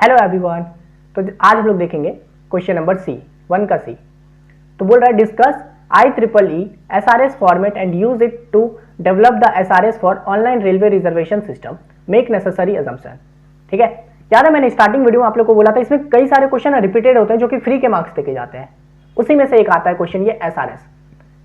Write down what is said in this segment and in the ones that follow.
Hello everyone. तो आज हम लोग देखेंगे क्वेश्चन नंबर सी, 1 का सी। तो बोल रहा है discuss IEEE SRS format and use it to develop the SRS for online railway reservation system, make necessary assumption. ठीक है, याद है मैंने स्टार्टिंग वीडियो में आप लोग को बोला था इसमें कई सारे क्वेश्चन रिपीटेड होते हैं जो कि फ्री के मार्क्स देके जाते हैं। उसी में से एक आता है क्वेश्चन ये SRS।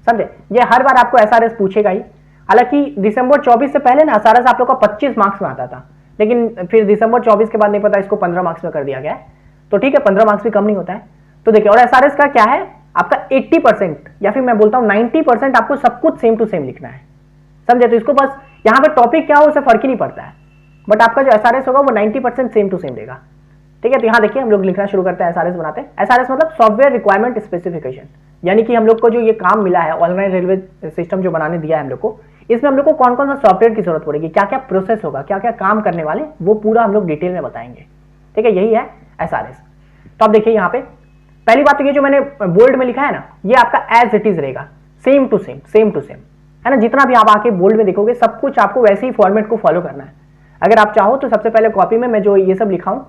समझे, ये हर बार आपको SRS पूछेगा ही। हालांकि दिसंबर 24 से पहले ना SRS आप लोग का 25 मार्क्स में आता था, लेकिन फिर दिसंबर 24 के बाद नहीं पता इसको 15 मार्क्स में कर दिया गया है। तो ठीक है, 15 मार्क्स भी कम नहीं होता है। तो देखिए, और SRS का क्या है आपका 80% या फिर मैं बोलता हूं 90% आपको सब कुछ सेम टू सेम लिखना है। समझे, तो इसको बस यहाँ पे टॉपिक क्या हो उससे फर्क ही नहीं पड़ता है, बट आपका जो SRS होगा वो 90% सेम टू सेम देगा। ठीक है, तो यहाँ देखिए हम लोग लिखना शुरू करते हैं, SRS बनाते हैं। SRS मतलब सॉफ्टवेयर रिक्वायरमेंट स्पेसिफिकेशन, यानी कि हम लोग को जो ये काम मिला है ऑनलाइन रेलवे सिस्टम जो बनाने दिया है हम लोग को, इसमें हम लोग को कौन कौन सा सॉफ्टवेयर की जरूरत पड़ेगी, क्या क्या प्रोसेस होगा, क्या क्या काम करने वाले, वो पूरा हम लोग डिटेल में बताएंगे। ठीक है, यही है SRS। तो अब देखिए यहाँ पे पहली बात तो ये जो मैंने बोल्ड में लिखा है ना, ये आपका एज इट इज रहेगा, same to same, same to same है ना। जितना भी आप आके बोल्ड में देखोगे सब कुछ आपको वैसे ही फॉर्मेट को फॉलो करना है। अगर आप चाहो तो सबसे पहले कॉपी में मैं जो ये सब लिखा हूं,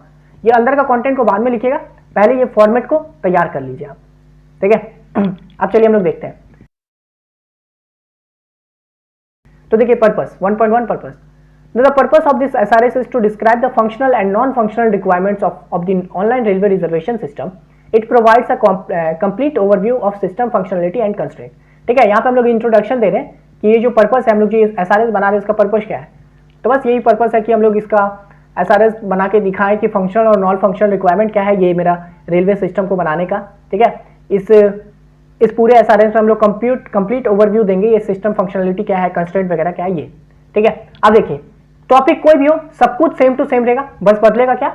ये अंदर का कंटेंट को बाद में लिखिएगा, पहले ये फॉर्मेट को तैयार कर लीजिए आप। ठीक है, अब चलिए हम लोग देखते हैं। तो देखिए purpose 1.1 purpose, the purpose of this SRS is to describe the functional and non functional requirements of the online railway reservation system. It provides a complete overview of system functionality and constraint. ठीक है, यहाँ पे हम लोग introduction दे रहे हैं कि ये जो पर्पस है हम लोग जो SRS बना रहे हैं इसका पर्पस क्या है। तो बस यही पर्पस है कि हम लोग इसका SRS बना के दिखाएं कि फंक्शनल और नॉन फंक्शनल रिक्वायरमेंट क्या है ये मेरा रेलवे सिस्टम को बनाने का। ठीक है, इस पूरे SRS में हम लोग कंप्लीट ओवरव्यू देंगे, ये सिस्टम फंक्शनलिटी क्या है, कंस्ट्रेंट वगैरह क्या है ये। ठीक है, अब देखिए टॉपिक कोई भी हो सब कुछ सेम टू सेम रहेगा, बस बदलेगा क्या,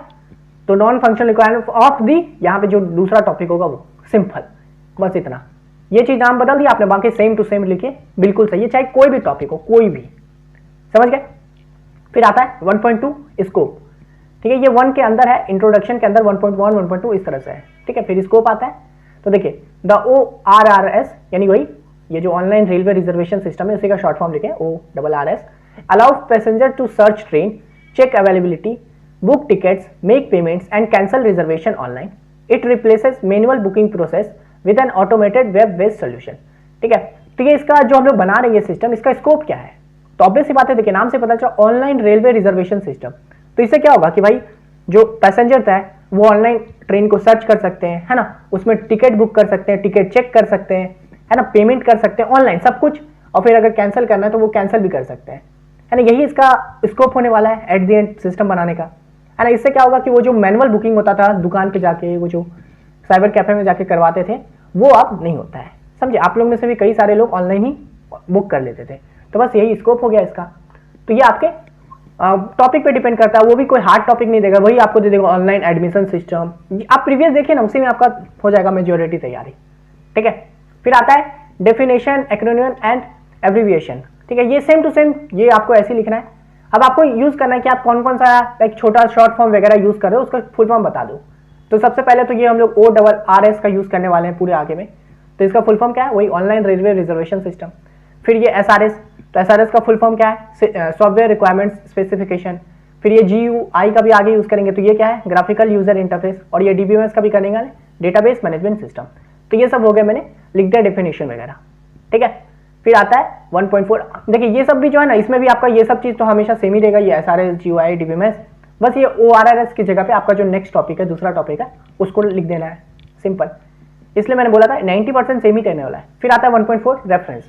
तो non functional requirement of the, यहाँ पे जो दूसरा टॉपिक होगा वो सिंपल, बस इतना। ये चीज नाम बदल दिया आपने, बाकी सेम टू सेम लिखिए, बिल्कुल सही है, चाहे कोई भी टॉपिक हो, कोई भी। समझ गए। फिर आता है 1.2 स्कोप। ठीक है, ये 1 के अंदर है, इंट्रोडक्शन के अंदर 1.1 1.2 इस तरह से है। ठीक है, फिर स्कोप आता है। तो देखिए द ORRS यानी वही ये जो ऑनलाइन रेलवे रिजर्वेशन सिस्टम है उसी का शॉर्ट फॉर्म लिखे ORRS, allow passenger to search train, check availability, book tickets, make payments and cancel reservation online. It replaces manual booking process with an automated web based solution. ठीक है, तो ये इसका जो हम लोग बना रहे हैं सिस्टम, इसका स्कोप क्या है, तो ऑब्वियस सी बात है, देखिए नाम से पता चला ऑनलाइन रेलवे रिजर्वेशन सिस्टम। तो इससे क्या होगा कि भाई जो पैसेंजर है वो ऑनलाइन ट्रेन को सर्च कर सकते हैं, है ना, उसमें टिकट बुक कर सकते हैं, टिकट चेक कर सकते हैं, है ना, पेमेंट कर सकते हैं ऑनलाइन सब कुछ, और फिर अगर कैंसिल करना है तो वो कैंसिल भी कर सकते हैं, है ना। यही इसका स्कोप होने वाला है एट द एंड सिस्टम बनाने का, है ना। इससे क्या होगा कि वो जो मैनुअल बुकिंग होता था दुकान पे जाके, वो जो साइबर कैफे में जाके करवाते थे, वो अब नहीं होता है। समझे, आप लोग में से भी कई सारे लोग ऑनलाइन ही बुक कर लेते थे। तो बस यही स्कोप हो गया इसका। तो ये आपके टॉपिक पे डिपेंड करता है, वो भी कोई हार्ड टॉपिक नहीं देगा, वही आपको दे देगा ऑनलाइन एडमिशन सिस्टम। आप प्रीवियस देखिए ना, उसी में आपका हो जाएगा मेजोरिटी तैयारी। ठीक है, फिर आता है डेफिनेशन, एक्रोनिम एंड एब्रिविएशन। ठीक है, ये सेम टू सेम, ये आपको ऐसे लिखना है। अब आपको यूज करना है कि आप कौन कौन सा एक छोटा शॉर्ट फॉर्म वगैरह यूज कर रहे हो, उसका फुल फॉर्म बता दो। तो सबसे पहले तो ये हम लोग ORRS का यूज करने वाले हैं पूरे आगे में। तो इसका फुल फॉर्म क्या है, वही ऑनलाइन रेलवे रिजर्वेशन सिस्टम। फिर ये SRS, तो SRS का फुल फॉर्म क्या है, सॉफ्टवेयर रिक्वायरमेंट्स स्पेसिफिकेशन। फिर ये GUI का भी आगे यूज करेंगे, तो ये क्या है, ग्राफिकल यूजर इंटरफेस। और ये DBMS का भी करेंगे, डेटाबेस मैनेजमेंट सिस्टम। तो ये सब हो गया, मैंने लिख दिया डेफिनेशन वगैरह। ठीक है, फिर आता है 1.4। देखिए ये सब भी जो है ना, इसमें भी आपका ये सब चीज तो हमेशा सेम ही रहेगा, ये SRS, GUI, DBMS। बस ये ORRS की जगह पे आपका जो नेक्स्ट टॉपिक है, दूसरा टॉपिक है, उसको लिख देना है, सिंपल। इसलिए मैंने बोला था 90% सेम ही रहने वाला है। फिर आता है 1.4 रेफरेंस।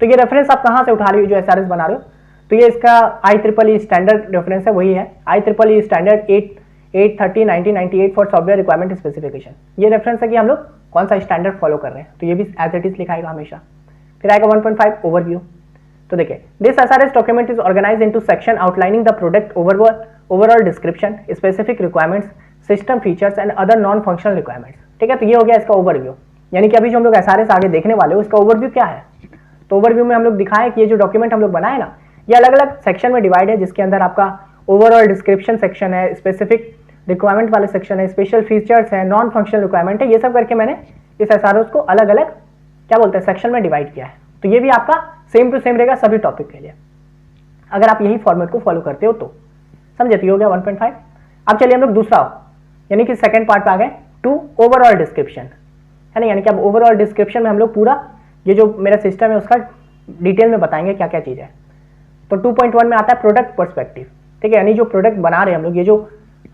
तो ये रेफरेंस आप कहाँ से उठा रही हो जो SRS बना रहे हो, तो ये इसका IEEE स्टैंडर्ड रेफरेंस है, वही है IEEE standard 830/1998 for software requirement specification. ये रेफरेंस है कि हम लोग कौन सा स्टैंडर्ड फॉलो कर रहे हैं, तो ये भी एज इट इज लिखाएगा हमेशा। फिर आएगा 1.5 ओवरव्यू। तो देखिए this SRS document is organised into section outlining the product overall description, specific requirements, system features and other non functional requirements. ठीक है, तो ये हो गया इसका ओवरव्यू, यानी कि अभी जो हम लोग SRS आगे देखने वाले हो उसका ओवरव्यू क्या है। तो ओवरव्यू में हम लोग दिखाएं कि ये जो डॉक्यूमेंट हम लोग बनाए ना, ये अलग अलग सेक्शन में डिवाइड है, जिसके अंदर आपका ओवरऑल डिस्क्रिप्शन सेक्शन है, स्पेसिफिक रिक्वायरमेंट वाले सेक्शन है, स्पेशल फीचर्स है, नॉन फंक्शनल रिक्वायरमेंट है, ये सब करके मैंने इस SRS को अलग अलग क्या बोलते हैं सेक्शन में डिवाइड किया है। तो ये भी आपका सेम टू सेम रहेगा सभी टॉपिक के लिए, अगर आप यही फॉर्मेट को फॉलो करते हो तो। समझे, तो ये हो गया 1.5। अब चलिए हम लोग दूसरा यानी कि सेकंड पार्ट पे आ गए, टू ओवरऑल डिस्क्रिप्शन, है ना, यानी कि अब ओवरऑल डिस्क्रिप्शन में हम लोग पूरा ये जो मेरा सिस्टम है उसका डिटेल में बताएंगे क्या क्या चीज़ है। तो 2.1 में आता है प्रोडक्ट पर्सपेक्टिव, ठीक है, यानी जो प्रोडक्ट बना रहे हैं हम लोग, ये जो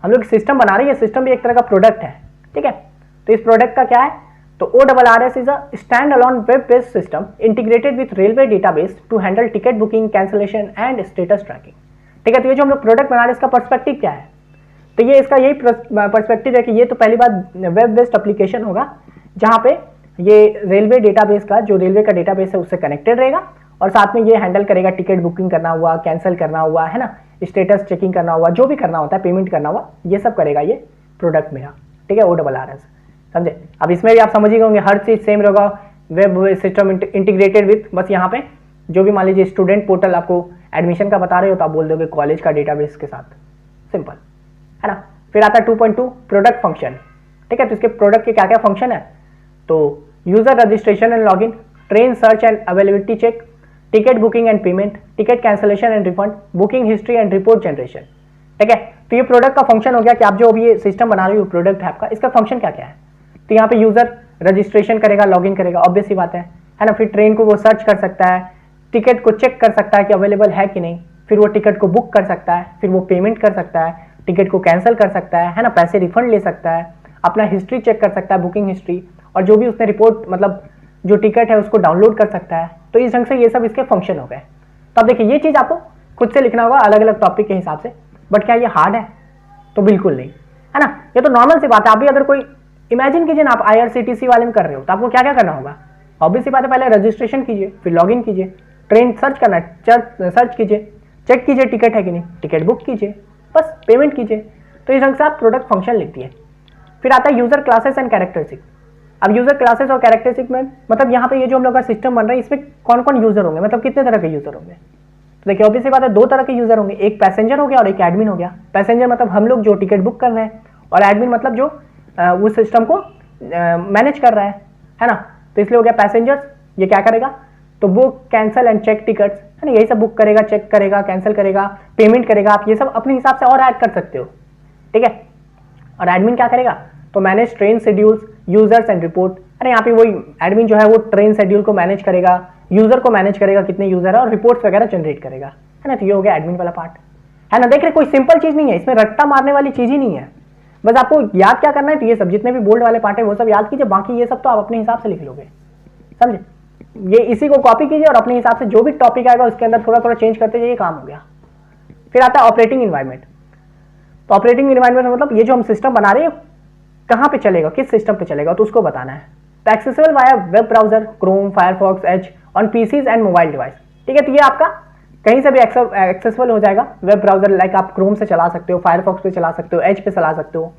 हम लोग सिस्टम बना रहे हैं, ये सिस्टम भी एक तरह का प्रोडक्ट है, ठीक है। तो इस प्रोडक्ट का क्या है, तो ORRS is a stand alone web based system integrated with railway database to handle ticket booking, cancellation and status tracking, ठीक है। तो ये जो हम लोग प्रोडक्ट बना रहे हैं इसका पर्सपेक्टिव क्या है, तो ये इसका यही पर्सपेक्टिव है कि ये तो पहली बात वेब बेस्ड एप्लीकेशन होगा जहाँ पे ये रेलवे डेटाबेस का, जो रेलवे का डेटाबेस है उससे कनेक्टेड रहेगा, और साथ में ये हैंडल करेगा टिकट बुकिंग करना हुआ, कैंसिल करना हुआ, है ना, स्टेटस चेकिंग करना हुआ, जो भी करना होता है, पेमेंट करना हुआ, ये सब करेगा ये प्रोडक्ट मेरा, ठीक है, ORRS, समझे। अब इसमें भी आप समझ ही होंगे, हर चीज़ सेम रहेगा, वेब सिस्टम इंटीग्रेटेड विथ, बस यहाँ पे जो भी मान लीजिए स्टूडेंट पोर्टल आपको एडमिशन का बता रहे हो तो आप बोल दोगे कॉलेज का डेटाबेस के साथ, सिंपल, है ना। फिर आता है 2.2 प्रोडक्ट फंक्शन, ठीक है। तो इसके प्रोडक्ट के क्या क्या फंक्शन है, तो user registration and login, train search and availability check, ticket booking and payment, ticket cancellation and refund, booking history and report generation, ठीक है। तो ये प्रोडक्ट का फंक्शन हो गया कि आप जो अभी ये सिस्टम बना रहे हो प्रोडक्ट है आपका, इसका फंक्शन क्या क्या है। तो यहाँ पे यूजर रजिस्ट्रेशन करेगा, लॉगिन करेगा, ऑब्वियस सी बात है ना। फिर ट्रेन को वो सर्च कर सकता है, टिकट को चेक कर सकता है कि अवेलेबल है कि नहीं, फिर वो टिकट को बुक कर सकता है, फिर वो पेमेंट कर सकता है, टिकट को कैंसिल कर सकता है ना, पैसे रिफंड ले सकता है, अपना हिस्ट्री चेक कर सकता है, बुकिंग हिस्ट्री, और जो भी उसने रिपोर्ट मतलब जो टिकट है उसको डाउनलोड कर सकता है। तो इस ढंग से ये सब इसके फंक्शन हो गए। तो अब देखिए ये चीज़ आपको खुद से लिखना होगा अलग अलग टॉपिक के हिसाब से, बट क्या ये हार्ड है, तो बिल्कुल नहीं, है ना। ये तो नॉर्मल सी बात है। आप भी अगर कोई इमेजिन कीजिए ना, आप IRCTC वाले में कर रहे हो तो आपको क्या क्या करना होगा, ऑब्वियस सी बात है, पहले रजिस्ट्रेशन कीजिए, फिर लॉगिन कीजिए, ट्रेन सर्च करना है, सर्च कीजिए, चेक कीजिए टिकट है कि नहीं, टिकट बुक कीजिए, बस पेमेंट कीजिए। तो इस ढंग से आप प्रोडक्ट फंक्शन लिख दिए। फिर आता है यूजर क्लासेस एंड कैरेक्टरिस्टिक। अब यूजर क्लासेस और कैरेक्टरिस्टिक में मतलब यहाँ पे ये जो हम लोग का सिस्टम बन रहा है इसमें कौन कौन यूजर होंगे, मतलब कितने तरह के यूजर होंगे। तो देखिए ऑब्वियस बात है, दो तरह के यूजर होंगे, एक पैसेंजर हो गया और एक एडमिन हो गया। पैसेंजर मतलब हम लोग जो टिकट बुक कर रहे हैं, और एडमिन मतलब जो उस सिस्टम को मैनेज कर रहा है ना। तो इसलिए हो गया पैसेंजर्स, ये क्या करेगा, तो book, cancel and check tickets, है ना, यही सब बुक करेगा, चेक करेगा, कैंसिल करेगा, पेमेंट करेगा। आप ये सब अपने हिसाब से और ऐड कर सकते हो, ठीक है। और एडमिन क्या करेगा, तो manage train schedules, users and report. अरे यहाँ पे वही एडमिन जो है वो ट्रेन शेड्यूल को मैनेज करेगा, यूजर को मैनेज करेगा, कितने यूजर है, और रिपोर्ट्स वगैरह जनरेट करेगा, है ना। तो ये हो गया एडमिन वाला पार्ट, है ना। देख रहे कोई सिंपल चीज नहीं है, इसमें रट्टा मारने वाली चीज ही नहीं है। बस आपको याद क्या करना है, तो ये सब जितने भी बोल्ड वाले पार्ट है वो सब याद कीजिए, बाकी ये सब तो आप अपने हिसाब से लिख लोगे, समझे। ये इसी को कॉपी कीजिए और अपने हिसाब से जो भी टॉपिक आएगा उसके अंदर थोड़ा थोड़ा चेंज करते जाइए, काम हो गया। फिर आता है ऑपरेटिंग इन्वायरमेंट। तो ऑपरेटिंग इन्वायरमेंट मतलब ये जो हम सिस्टम बना रहे हैं कहाँ पे चलेगा, किस सिस्टम पे चलेगा, तो उसको बताना है। तो accessible via web browser, Chrome, Firefox, Edge on PCs and mobile device, ठीक है। तो ये आपका कहीं से भी एक्सेसिबल हो जाएगा वेब ब्राउजर, लाइक आप क्रोम से चला सकते हो, फायरफॉक्स पे चला सकते हो, एज पे चला सकते हो,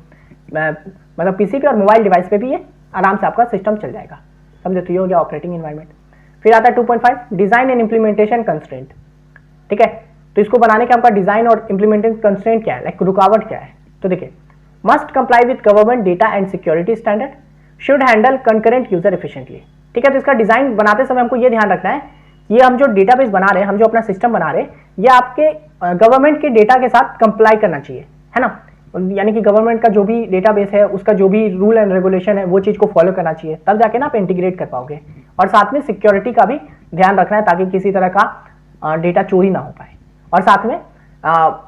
मतलब पीसी पे और मोबाइल डिवाइस पे भी ये आराम से आपका सिस्टम चल जाएगा, समझे। तो ये हो गया ऑपरेटिंग इन्वायरमेंट। फिर आता है 2.5 डिजाइन एंड इम्प्लीमेंटेशन कंस्ट्रेंट, ठीक है। तो इसको बनाने का आपका डिजाइन और इम्प्लीमेंटेशन कंस्ट्रेंट क्या है, लाइक रुकावट क्या है। तो देखिए must comply with government data and security standard, should handle concurrent user efficiently, ठीक है। तो इसका डिजाइन बनाते समय हमको ये ध्यान रखना है, ये हम जो डेटाबेस बना रहे हैं, हम जो अपना सिस्टम बना रहे हैं, ये आपके गवर्नमेंट के डेटा के साथ कंप्लाई करना चाहिए, है ना। यानी कि गवर्नमेंट का जो भी डेटाबेस है उसका जो भी रूल एंड रेगुलेशन है वो चीज को फॉलो करना चाहिए, तब जाके ना आप इंटीग्रेट कर पाओगे। और साथ में सिक्योरिटी का भी ध्यान रखना है ताकि किसी तरह का डेटा चोरी ना हो पाए। और साथ में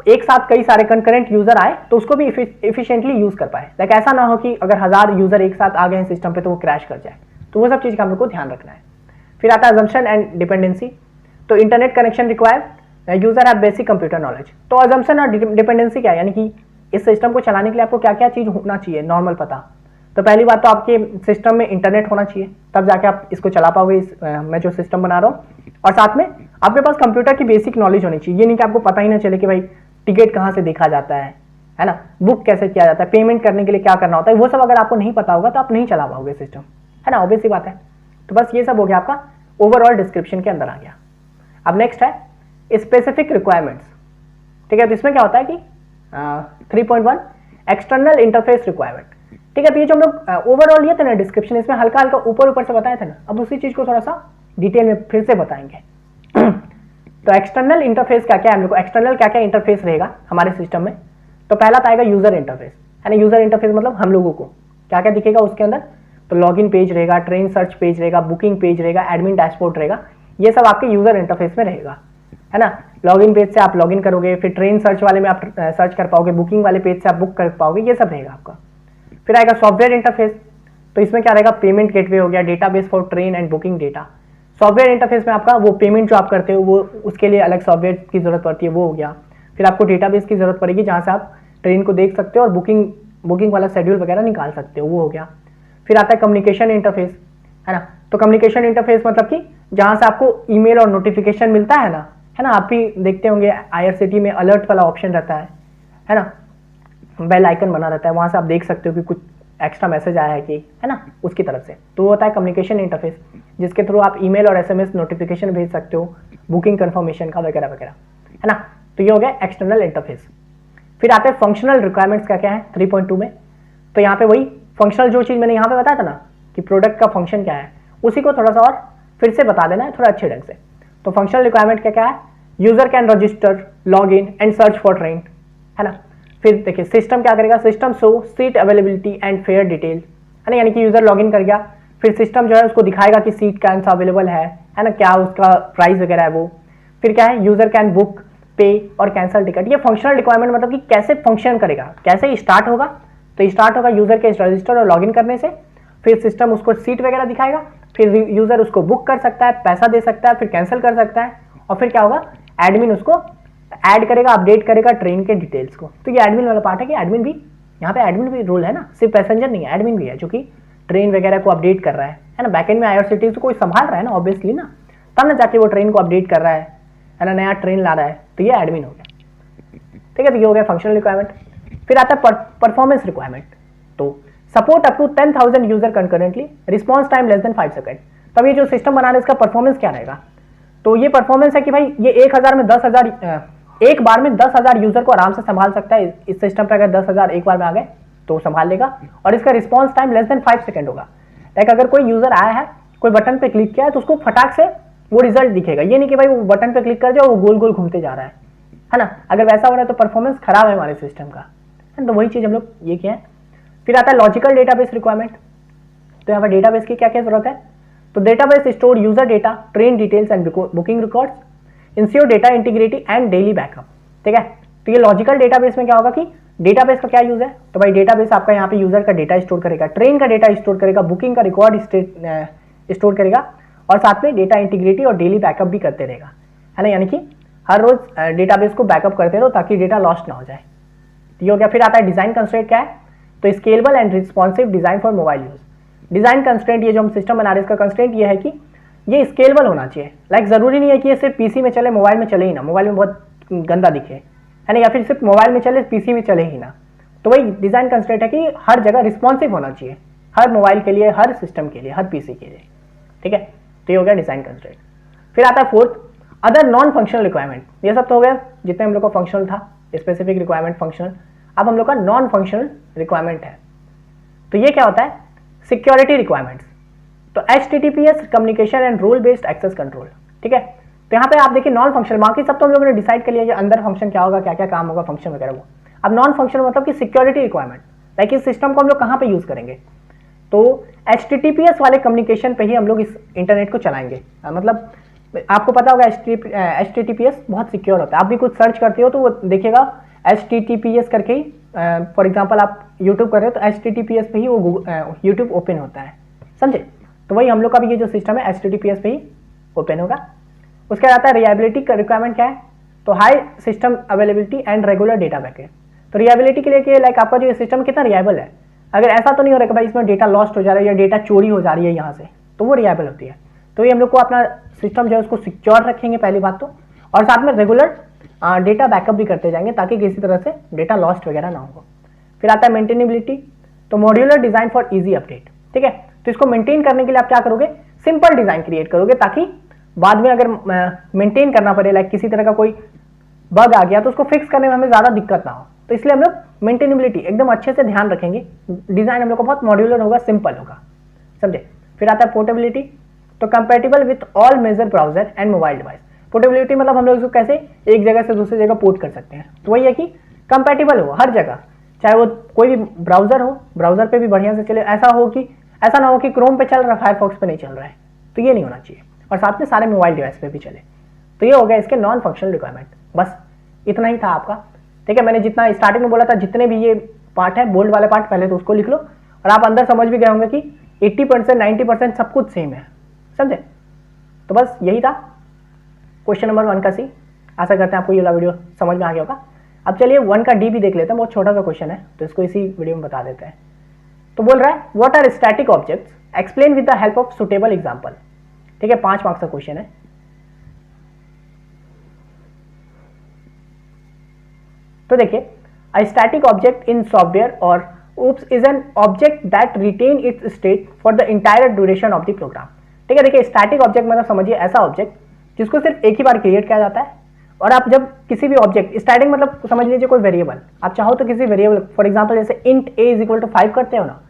एक साथ कई सारे कंकरेंट यूजर आए तो उसको भी इफिशिएंटली यूज कर पाए, लाइक ऐसा ना हो कि अगर 1000 यूजर एक साथ आ गए हैं सिस्टम पे तो वो क्रैश कर जाए। तो वो सब चीज का हम लोग को ध्यान रखना है। फिर आता है अजम्पशन एंड डिपेंडेंसी। तो internet connection require, user have basic computer knowledge. तो अजम्पशन और डिपेंडेंसी क्या है, यानी कि इस सिस्टम को चलाने के लिए आपको क्या क्या चीज होना चाहिए, नॉर्मल पता। तो पहली बात तो आपके सिस्टम में इंटरनेट होना चाहिए, तब जाके आप इसको चला पाओगे, मैं जो सिस्टम बना रहा हूँ। और साथ में आपके पास कंप्यूटर की बेसिक नॉलेज होनी चाहिए, ये नहीं कि आपको पता ही ना चले कि भाई टिकट कहाँ से देखा जाता है ना, बुक कैसे किया जाता है, पेमेंट करने के लिए क्या करना होता है, वो सब अगर आपको नहीं पता होगा तो आप नहीं चला पाओगे सिस्टम, है ना, ऑब्वियस सी बात है। तो बस ये सब हो गया आपका ओवरऑल डिस्क्रिप्शन के अंदर आ गया। अब नेक्स्ट है स्पेसिफिक रिक्वायरमेंट्स, ठीक है। तो इसमें क्या होता है कि 3.1 एक्सटर्नल इंटरफेस रिक्वायरमेंट, ठीक है। तो ये जो हम लोग ओवरऑल ये थे ना डिस्क्रिप्शन, इसमें हल्का हल्का ऊपर ऊपर से बताए थे ना, अब उसी चीज को थोड़ा सा डिटेल में फिर से बताएंगे। तो एक्सटर्नल इंटरफेस क्या क्या है, हम लोग को एक्सटर्नल क्या क्या इंटरफेस रहेगा हमारे सिस्टम में। तो पहला तो आएगा यूजर इंटरफेस, है ना। यूजर इंटरफेस मतलब हम लोगों को क्या क्या दिखेगा उसके अंदर, तो लॉगिन पेज रहेगा, ट्रेन सर्च पेज रहेगा, बुकिंग पेज रहेगा, एडमिन डैशबोर्ड रहेगा, ये सब आपके यूजर इंटरफेस में रहेगा, है ना। लॉगिन पेज से आप लॉगिन करोगे, फिर ट्रेन सर्च वाले में आप सर्च कर पाओगे, बुकिंग वाले पेज से आप बुक कर पाओगे, ये सब रहेगा आपका। फिर आएगा सॉफ्टवेयर इंटरफेस, तो इसमें क्या रहेगा, पेमेंट गेटवे हो गया, database for train and booking data. Software interface में आपका वो पेमेंट जो आप करते हो वो उसके लिए अलग सॉफ्टवेयर की जरूरत पड़ती है, वो हो गया। फिर आपको डेटाबेस की जरूरत पड़ेगी जहाँ से आप ट्रेन को देख सकते हो और बुकिंग वाला शेड्यूल वगैरह निकाल सकते हो, वो हो गया। फिर आता है कम्युनिकेशन इंटरफेस, है ना। तो कम्युनिकेशन इंटरफेस मतलब कि जहाँ से आपको ईमेल और नोटिफिकेशन मिलता है ना, आप भी देखते होंगे IRCTC में अलर्ट वाला ऑप्शन रहता है ना, बेल आइकन बना रहता है, वहाँ से आप देख सकते हो कि कुछ एक्स्ट्रा मैसेज आया है कि, है ना, उसकी तरफ से। तो वो होता है कम्युनिकेशन इंटरफेस, जिसके थ्रू आप ईमेल और SMS नोटिफिकेशन भेज सकते हो, बुकिंग कंफर्मेशन का वगैरह वगैरह, है ना। तो ये हो गया एक्सटर्नल इंटरफेस। फिर आते हैं फंक्शनल रिक्वायरमेंट्स क्या क्या है 3.2 में। तो यहाँ पे वही फंक्शनल जो चीज़ मैंने यहाँ पे बताया था ना कि प्रोडक्ट का फंक्शन क्या है, उसी को थोड़ा सा और फिर से बता देना है थोड़ा अच्छे ढंग से। तो फंक्शनल रिक्वायरमेंट क्या क्या है, user can register, log in and search for train, है ना। फिर देखिए सिस्टम क्या करेगा, system show seat availability and fair detail, है ना, यानी कि यूजर लॉग इन कर गया, फिर सिस्टम जो है उसको दिखाएगा कि सीट कौन सा अवेलेबल है ना, क्या उसका प्राइस वगैरह है वो। फिर क्या है, यूजर कैन बुक, पे और कैंसिल टिकट। ये फंक्शनल रिक्वायरमेंट मतलब कि कैसे फंक्शन करेगा, कैसे स्टार्ट होगा। तो स्टार्ट होगा यूजर के रजिस्टर और लॉगिन करने से, फिर सिस्टम उसको सीट वगैरह दिखाएगा, फिर यूजर उसको बुक कर सकता है, पैसा दे सकता है, फिर कैंसिल कर सकता है, और फिर क्या होगा, एडमिन उसको ऐड करेगा, अपडेट करेगा ट्रेन के डिटेल्स को। तो ये एडमिन वाला पार्ट है कि एडमिन भी यहाँ पे एडमिन भी रोल है ना, सिर्फ पैसेंजर नहीं है, एडमिन भी है जो कि ट्रेन वगैरह को अपडेट कर रहा है ना। बैकएंड में IRCTC को कोई संभाल रहा है ना ऑब्वियसली ना, तब ना जाके वो ट्रेन को अपडेट कर रहा है ना, नया ट्रेन ला रहा है, तो ये एडमिन हो गया, ठीक है। तो ये हो गया फंक्शनल रिक्वायरमेंट। फिर आता है परफॉर्मेंस रिक्वायरमेंट। तो support up to 10,000 user concurrently, response time less than 5 second. तब ये जो सिस्टम बना रहे हैं इसका परफॉर्मेंस क्या रहेगा, तो ये परफॉर्मेंस है कि भाई ये 1000 में 10,000 एक बार में 10,000 यूजर को आराम से संभाल सकता है। इस सिस्टम पर अगर 10,000 एक बार में आ गए तो संभाल लेगा, और इसका response time less than 5 second होगा। लाइक अगर कोई यूजर आया है, कोई बटन पे क्लिक किया है, तो उसको फटाक से वो रिजल्ट दिखेगा, ये नहीं कि भाई वो बटन पे क्लिक कर जाए वो गोल गोल घूमते जा रहा है ना। अगर वैसा हो रहा है तो परफॉर्मेंस खराब है हमारे सिस्टम का, तो वही चीज हम लोग ये किया है। फिर आता है लॉजिकल डेटाबेस रिक्वायरमेंट। तो यहाँ पर डेटाबेस की क्या क्या जरूरत है, तो database store user data, train details and booking records, ensure data integrity and daily backup, ठीक है। तो ये लॉजिकल डेटाबेस में क्या होगा कि डेटाबेस का क्या यूज है, तो भाई डेटाबेस आपका यहाँ पे यूजर का डेटा स्टोर करेगा, ट्रेन का डेटा स्टोर करेगा, बुकिंग का रिकॉर्ड स्टोर करेगा, और साथ में डेटा इंटीग्रिटी और डेली बैकअप भी करते रहेगा, है ना। यानी कि हर रोज डेटाबेस को बैकअप करते रहो ताकि डेटा लॉस्ट ना हो जाए। तो ये हो गया। फिर आता है डिजाइन कंस्ट्रेंट क्या है, तो scalable and responsive design for mobile use. Design constraint, ये जो हम सिस्टम बना रहे हैं इसका कंस्ट्रेंट ये है कि ये स्केलेबल होना चाहिए। लाइक जरूरी नहीं है कि ये सिर्फ PC में चले, मोबाइल में चले ही ना, मोबाइल में बहुत गंदा दिखे, है ना, या फिर सिर्फ मोबाइल में चले PC में चले ही ना। तो वही डिजाइन कंस्ट्रेंट है कि हर जगह रिस्पॉन्सिव होना चाहिए, हर मोबाइल के लिए, हर सिस्टम के लिए, हर PC के लिए, ठीक है। तो ये हो गया डिजाइन कंस्ट्रेंट। फिर आता है fourth, other non functional requirement. ये सब तो हो गया जितने हम लोग का फंक्शनल था, स्पेसिफिक रिक्वायरमेंट, फंक्शनल। अब हम लोग का नॉन फंक्शनल रिक्वायरमेंट है। तो ये क्या होता है, सिक्योरिटी रिक्वायरमेंट्स। तो HTTPS communication and rule based access control, ठीक है। तो यहाँ पे आप देखिए नॉन फंक्शनल, बाकी सब तो हम लोगों ने डिसाइड कर लिया कि अंदर फंक्शन क्या होगा, क्या क्या काम होगा, फंक्शन वगैरह वो। अब नॉन फंक्शनल मतलब कि सिक्योरिटी रिक्वायरमेंट, लाइक इस सिस्टम को हम लोग कहाँ पे यूज करेंगे, तो HTTPS वाले कम्युनिकेशन पे ही हम लोग इस इंटरनेट को चलाएंगे। मतलब आपको पता होगा HTTPS बहुत सिक्योर होता है। आप भी कुछ सर्च करते हो तो वो देखिएगा HTTPS करके ही, फॉर एग्जांपल आप YouTube कर रहे हो तो HTTPS पे ही वो YouTube ओपन होता है, समझे। तो वही हम लोग का भी ये जो सिस्टम है HTTPS पे ही ओपन होगा। उसके बाद आता है रिलायबिलिटी का रिक्वायरमेंट क्या है, तो high system availability and regular data backup. तो रिलायबिलिटी के लिए कि लाइक आपका जो सिस्टम कितना रिलायबल है, अगर ऐसा तो नहीं हो रहा कि भाई इसमें डेटा लॉस्ट हो जा रहा है या डेटा चोरी हो जा रही है यहाँ से, तो वो रिलायबल होती है। तो ये हम लोग को अपना सिस्टम जो है उसको सिक्योर रखेंगे पहली बात तो, और साथ में रेगुलर डेटा बैकअप भी करते जाएंगे ताकि किसी तरह से डेटा लॉस्ट वगैरह ना हो। फिर आता है मेंटेनेबिलिटी, तो modular design for easy update, ठीक है। तो इसको मेंटेन करने के लिए आप क्या करोगे, सिंपल डिजाइन क्रिएट करोगे ताकि बाद में अगर मेंटेन करना पड़े, लाइक किसी तरह का कोई बग आ गया तो उसको फिक्स करने में हमें ज्यादा दिक्कत ना हो। तो इसलिए हम लोग मेंटेनेबिलिटी एकदम अच्छे से ध्यान रखेंगे, डिजाइन हम लोग का बहुत मॉड्यूलर होगा, सिंपल होगा, समझे। फिर आता है पोर्टेबिलिटी, तो compatible with all major browser and mobile device. Portability मतलब हम लोग इसको कैसे एक जगह से दूसरी जगह पोर्ट कर सकते हैं, तो वही है कि कंपैटिबल हो हर जगह, चाहे वो कोई भी ब्राउज़र हो, ब्राउज़र पे भी बढ़िया से चले, ऐसा ना हो कि क्रोम पे चल रहा है फायरफॉक्स पे नहीं चल रहा है, तो ये नहीं होना चाहिए, और साथ में सारे मोबाइल डिवाइस पे भी चले। तो ये हो गया इसके नॉन फंक्शनल रिक्वायरमेंट। बस इतना ही था आपका, ठीक है। मैंने जितना स्टार्टिंग में बोला था, जितने भी ये पार्ट है बोल्ड वाले पार्ट, पहले तो उसको लिख लो, और आप अंदर समझ भी गए होंगे कि 80% 90% सब कुछ सेम है, समझे। तो बस यही था क्वेश्चन नंबर 1 का सी। आशा करते हैं आपको ये वाला वीडियो समझ में आ गया होगा। अब चलिए 1 का डी भी देख लेते हैं, बहुत छोटा सा क्वेश्चन है, तो इसको इसी वीडियो में बता देते हैं। तो बोल रहा है what are static objects, explain with the help of suitable example, ठीक है। 5 मार्क्स का क्वेश्चन है। तो देखिए, a static object in software और oops is an object that retain its state for the entire duration of the program, ठीक है। देखिए स्टैटिक ऑब्जेक्ट मतलब समझिए ऐसा ऑब्जेक्ट जिसको सिर्फ एक ही बार क्रिएट किया जाता है, और आप जब किसी भी ऑब्जेक्ट, स्टैटिक मतलब समझ लीजिए कोई वेरिएबल, आप चाहो तो किसी वेरिएबल, फॉर एग्जांपल जैसे int a is equal to 5 करते हो ना,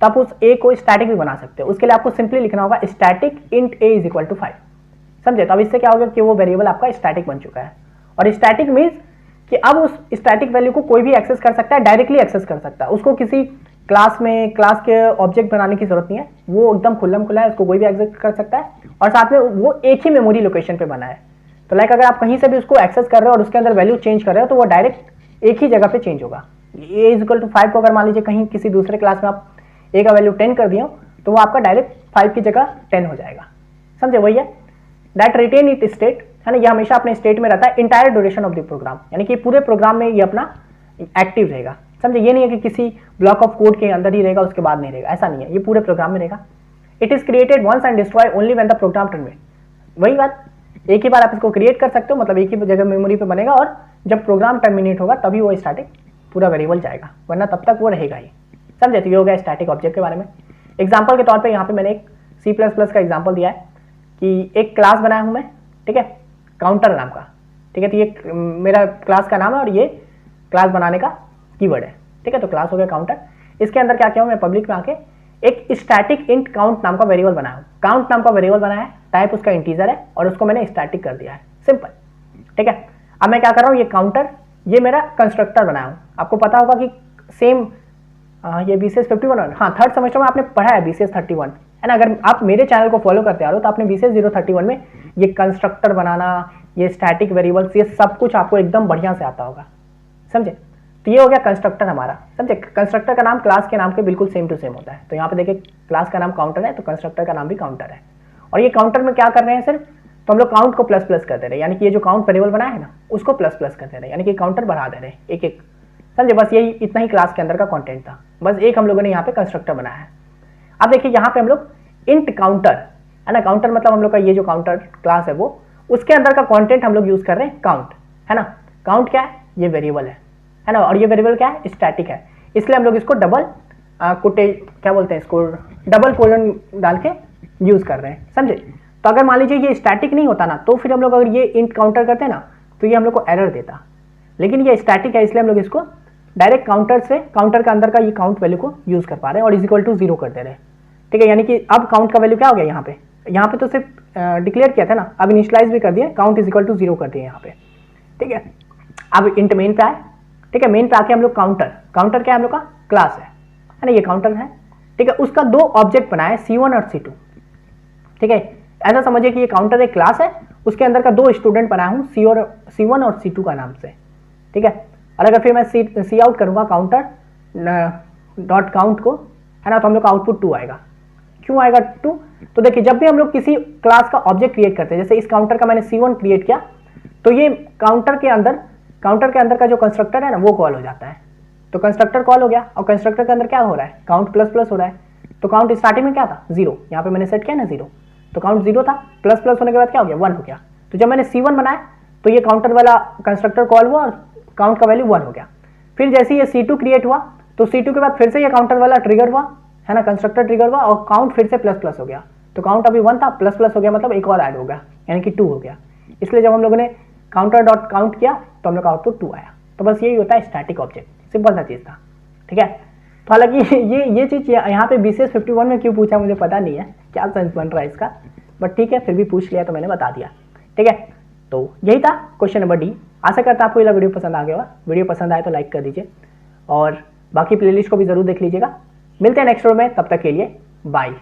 तो आप उस a को स्टैटिक भी बना सकते हो। उसके लिए आपको सिंपली लिखना होगा static int a is equal to 5, समझे। तो अब इससे क्या होगा कि वो वेरिएबल आपका स्टैटिक बन चुका है, और स्टैटिक मीन्स कि अब उस स्टैटिक वैल्यू को कोई भी एक्सेस कर सकता है, डायरेक्टली एक्सेस कर सकता है, उसको किसी क्लास में क्लास के ऑब्जेक्ट बनाने की जरूरत नहीं है, वो एकदम खुल्लम खुला है, उसको कोई भी एक्सेस कर सकता है, और साथ में वो एक ही मेमोरी लोकेशन पे बना है। तो लाइक अगर आप कहीं से भी उसको एक्सेस कर रहे हो और उसके अंदर वैल्यू चेंज कर रहे हो, तो वो डायरेक्ट एक ही जगह पे चेंज होगा। ए इज इक्वल टू 5 को अगर मान लीजिए कहीं किसी दूसरे क्लास में आप ए का वैल्यू 10 कर दिए हो, तो वो आपका डायरेक्ट 5 की जगह 10 हो जाएगा, समझे। वही है दैट रिटेन इट स्टेट, है ना, ये हमेशा अपने स्टेट में रहता है entire duration of the program, यानी कि पूरे प्रोग्राम में ये अपना एक्टिव रहेगा, समझे। ये नहीं है कि किसी ब्लॉक ऑफ कोड के अंदर ही रहेगा उसके बाद नहीं रहेगा, ऐसा नहीं है, ये पूरे प्रोग्राम में रहेगा। It is created once and destroy only when the program terminate, वही बात, एक ही बार आप इसको क्रिएट कर सकते हो, मतलब एक ही जगह मेमोरी पे बनेगा, और जब प्रोग्राम टर्मिनेट होगा तभी वो स्टैटिक पूरा वेरिएबल जाएगा, वरना तब तक वो रहेगा ही, समझे। तो ये हो गया स्टैटिक ऑब्जेक्ट के बारे में। एग्जाम्पल के तौर पर यहाँ पे मैंने एक C++ का एग्जाम्पल दिया है कि एक क्लास बनाया हूँ मैं, ठीक है, काउंटर नाम का, ठीक है। तो ये मेरा क्लास का नाम है और ये क्लास बनाने का कीवर्ड है, ठीक है। तो क्लास हो गया काउंटर। इसके अंदर क्या किया हूँ मैं, पब्लिक में आके एक स्टैटिक इंट काउंट नाम का वेरिएबल बनाया हूँ, काउंट नाम का वेरिएबल बनाया है, टाइप उसका इंटीजर है, और उसको मैंने स्टैटिक कर दिया है, सिंपल, ठीक है। अब मैं क्या कर रहा हूँ, ये काउंटर, ये मेरा कंस्ट्रक्टर बनाया हूँ। आपको पता होगा कि सेम ये BCS 51, हाँ 3rd सेमेस्टर में आपने पढ़ा है BCS 31, है ना। अगर आप मेरे चैनल को फॉलो करते आ रहे हो तो आपने BCS 031 में ये कंस्ट्रक्टर बनाना, ये स्टैटिक वेरिएबल्स, ये सब कुछ आपको एकदम बढ़िया से आता होगा, समझे। तो ये हो गया कंस्ट्रक्टर हमारा, समझे। कंस्ट्रक्टर का नाम क्लास के नाम के बिल्कुल सेम टू सेम होता है। तो यहाँ पे देखिए क्लास का नाम काउंटर है, तो कंस्ट्रक्टर का नाम भी काउंटर है। और ये काउंटर में क्या कर रहे हैं सिर्फ, तो हम लोग काउंट को प्लस प्लस करते रहे, यानी कि ये जो काउंट वेरिएबल बनाया है ना, उसको प्लस प्लस करते रहे, यानी कि काउंटर बढ़ा दे रहे एक एक, समझे। बस यही इतना ही क्लास के अंदर का कंटेंट था, बस एक हम लोगों ने यहाँ पे कंस्ट्रक्टर बनाया है। अब देखिए यहाँ पे हम लोग इंट काउंटर, है ना, काउंटर मतलब हम लोग का ये जो काउंटर क्लास है वो, उसके अंदर का कंटेंट हम लोग यूज कर रहे हैं काउंट, है ना। काउंट क्या है, ये वेरिएबल है ना, और ये वेरिएबल क्या है, स्टैटिक है, इसलिए हम लोग इसको डबल कोटे क्या बोलते हैं, इसको डबल कोलन डाल के यूज कर रहे हैं, समझे। तो अगर मान लीजिए ये स्टैटिक नहीं होता ना, तो फिर हम लोग अगर ये इंट काउंटर करते हैं ना, तो ये हम लोग को एरर देता, लेकिन ये स्टैटिक है, इसलिए हम लोग इसको डायरेक्ट काउंटर से, काउंटर का अंदर का ये काउंट वैल्यू को यूज कर पा रहे हैं, और इज इक्वल टू 0 कर दे रहे हैं, ठीक है। यानी कि अब काउंट का वैल्यू क्या हो गया, यहाँ पे तो सिर्फ डिक्लेयर किया था ना, अब इनिशियलाइज भी कर दिया, काउंट इज इक्वल टू 0 कर दिए यहाँ पे, ठीक है। अब इंट मेन पे आए, ठीक है, मेन पे आके हम लोग काउंटर, काउंटर क्या है हम लोग का क्लास है ना, ये काउंटर है, ठीक है। उसका 2 ऑब्जेक्ट बनाए C1 और C2, ठीक है। ऐसा समझिए कि ये काउंटर एक क्लास है, उसके अंदर का 2 स्टूडेंट बनाया हूँ C1 और C2 का नाम से, ठीक है। और अगर फिर मैं सी आउट करूँगा काउंटर डॉट काउंट को, है ना, तो हम लोग का आउटपुट 2 आएगा। क्यों आएगा 2? तो देखिए जब भी हम लोग किसी क्लास का ऑब्जेक्ट क्रिएट करते हैं, जैसे इस काउंटर का मैंने C1 क्रिएट किया, तो ये काउंटर के अंदर का जो कंस्ट्रक्टर है ना, वो कॉल हो जाता है। तो कंस्ट्रक्टर कॉल हो गया, और कंस्ट्रक्टर के अंदर क्या हो रहा है, काउंट प्लस प्लस हो रहा है। तो काउंट स्टार्टिंग में क्या था, 0, यहाँ पे मैंने सेट किया ना 0, तो काउंट 0 था, प्लस प्लस होने के बाद क्या हो गया, 1 हो गया। तो जब मैंने C1 बनाया, तो ये काउंटर वाला कंस्ट्रक्टर कॉल हुआ और काउंट का वैल्यू 1 हो गया। फिर जैसे ये C2 क्रिएट हुआ, तो C2 के बाद फिर से ये काउंटर वाला ट्रिगर हुआ, है ना, कंस्ट्रक्टर ट्रिगर हुआ, और काउंट फिर से प्लस प्लस हो गया। तो काउंट अभी 1 था, प्लस प्लस हो गया, मतलब एक और ऐड हो गया, यानी कि 2 हो गया। इसलिए जब हम लोगों ने काउंटर डॉट काउंट किया, तो हम लोग का आउटपुट 2 आया। तो बस यही होता है स्टैटिक ऑब्जेक्ट, सिंपल सा चीज़ था, ठीक है। तो हालांकि ये चीज़ यहाँ पे BCS 51 में क्यों पूछा मुझे पता नहीं है, क्या सेंस बन रहा है इसका, बट ठीक है, फिर भी पूछ लिया तो मैंने बता दिया, ठीक है। तो यही था क्वेश्चन नंबर डी। आशा करता हूँ आपको ये वीडियो पसंद आ गया होगा। वीडियो पसंद आए तो लाइक कर दीजिए, और बाकी प्लेलिस्ट को भी जरूर देख लीजिएगा। मिलते हैं नेक्स्ट वीडियो में, तब तक के लिए बाय।